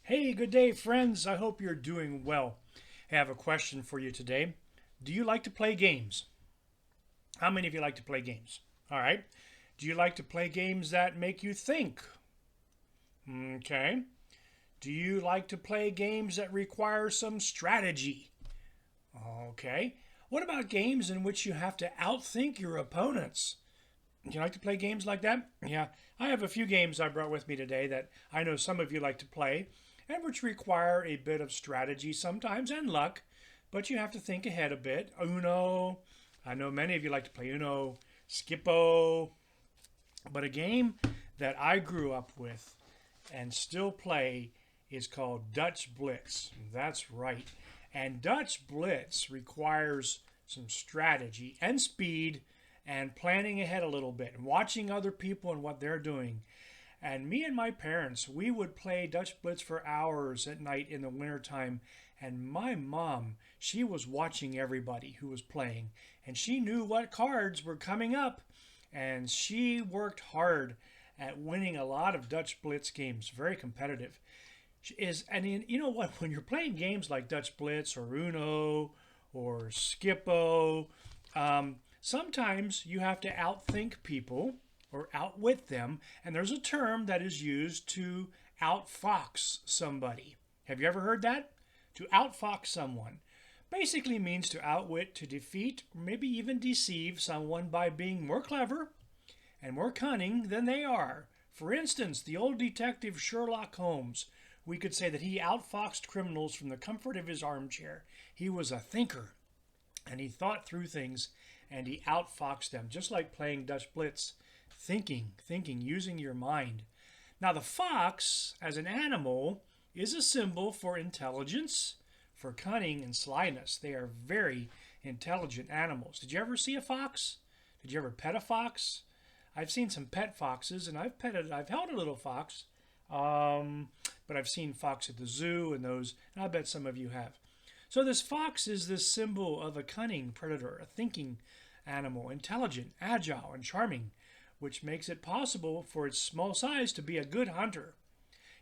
Hey, good day, friends. I hope you're doing well. I have a question for you today. Do you like to play games? How many of you like to play games? All right. Do you like to play games that make you think? Okay. Do you like to play games that require some strategy? Okay. What about games in which you have to outthink your opponents? Do you like to play games like that? Yeah, I have a few games I brought with me today that I know some of you like to play, and which require a bit of strategy sometimes and luck, but you have to think ahead a bit. Uno, I know many of you like to play Uno, Skippo, but a game that I grew up with and still play is called Dutch Blitz. That's right. And Dutch Blitz requires some strategy and speed and planning ahead a little bit and watching other people and what they're doing. And me and my parents, we would play Dutch Blitz for hours at night in the wintertime. And my mom, she was watching everybody who was playing, and she knew what cards were coming up. And she worked hard at winning a lot of Dutch Blitz games, very competitive. You know what? When you're playing games like Dutch Blitz or Uno or Skippo, sometimes you have to outthink people or outwit them, and there's a term that is used to outfox somebody. Have you ever heard that? To outfox someone basically means to outwit, to defeat, or maybe even deceive someone by being more clever and more cunning than they are. For instance, the old detective Sherlock Holmes, we could say that he outfoxed criminals from the comfort of his armchair. He was a thinker, and he thought through things, and he outfoxed them, just like playing Dutch Blitz. Thinking, using your mind. Now, the fox, as an animal, is a symbol for intelligence, for cunning and slyness. They are very intelligent animals. Did you ever see a fox? Did you ever pet a fox? I've seen some pet foxes, and I've held a little fox, but I've seen fox at the zoo and those, and I bet some of you have. So this fox is this symbol of a cunning predator, a thinking animal, intelligent, agile, and charming, which makes it possible for its small size to be a good hunter.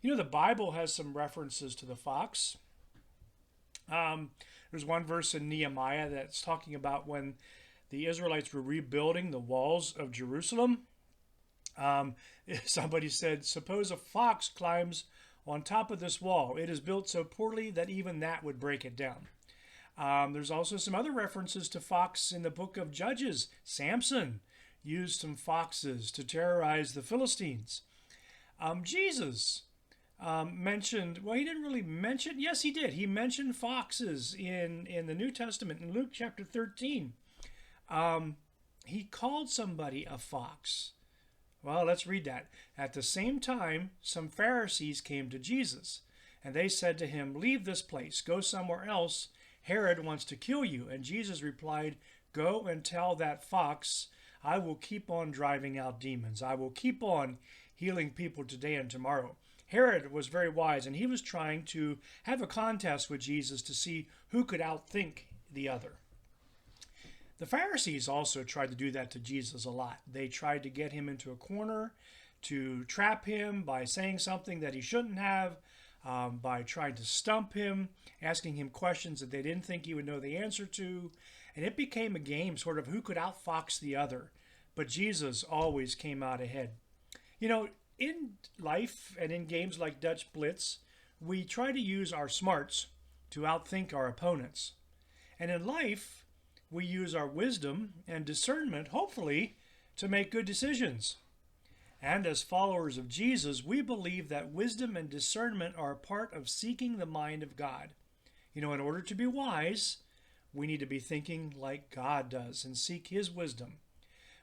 You know, the Bible has some references to the fox. There's one verse in Nehemiah that's talking about when the Israelites were rebuilding the walls of Jerusalem. Um, Somebody said, suppose a fox climbs on top of this wall. It is built so poorly that even that would break it down. There's also some other references to fox in the book of Judges. Samson used some foxes to terrorize the Philistines. Jesus mentioned, well, he didn't really mention, yes, he did. He mentioned foxes in the New Testament in Luke chapter 13. He called somebody a fox. Well, let's read that. At the same time, some Pharisees came to Jesus, and they said to him, leave this place, go somewhere else. Herod wants to kill you. And Jesus replied, go and tell that fox, I will keep on driving out demons. I will keep on healing people today and tomorrow. Herod was very wise, and he was trying to have a contest with Jesus to see who could outthink the other. The Pharisees also tried to do that to Jesus a lot. They tried to get him into a corner, to trap him by saying something that he shouldn't have, by trying to stump him, asking him questions that they didn't think he would know the answer to. And it became a game, sort of who could outfox the other. But Jesus always came out ahead. You know, in life and in games like Dutch Blitz, we try to use our smarts to outthink our opponents. And in life, we use our wisdom and discernment, hopefully, to make good decisions. And as followers of Jesus, we believe that wisdom and discernment are a part of seeking the mind of God. You know, in order to be wise, we need to be thinking like God does and seek his wisdom.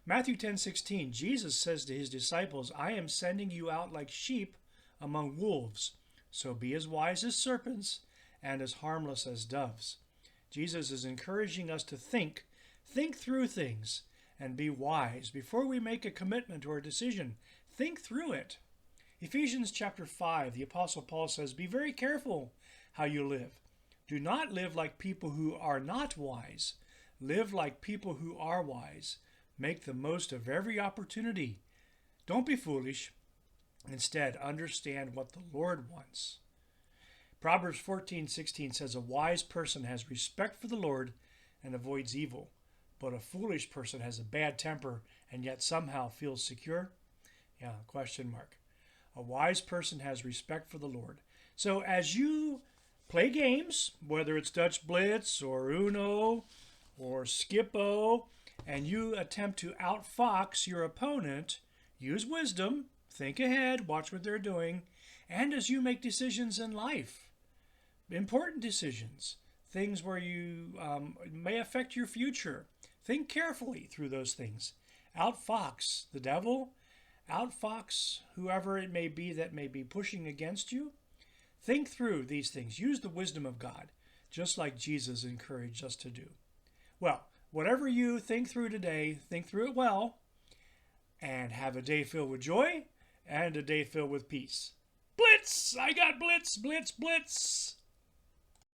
Matthew 10:16, Jesus says to his disciples, I am sending you out like sheep among wolves. So be as wise as serpents and as harmless as doves. Jesus is encouraging us to think through things, and be wise. Before we make a commitment or a decision, think through it. Ephesians chapter 5, the Apostle Paul says, be very careful how you live. Do not live like people who are not wise. Live like people who are wise. Make the most of every opportunity. Don't be foolish. Instead, understand what the Lord wants. Proverbs 14:16 says, a wise person has respect for the Lord and avoids evil, but a foolish person has a bad temper and yet somehow feels secure. Yeah, question mark. A wise person has respect for the Lord. So as you play games, whether it's Dutch Blitz or Uno or Skippo, and you attempt to outfox your opponent, use wisdom, think ahead, watch what they're doing, and as you make decisions in life, important decisions, things where you may affect your future, think carefully through those things. Outfox the devil, outfox whoever it may be that may be pushing against you. Think through these things. Use the wisdom of God, just like Jesus encouraged us to do. Well, whatever you think through today, think through it well, and have a day filled with joy and a day filled with peace. Blitz! I got blitz, blitz, blitz!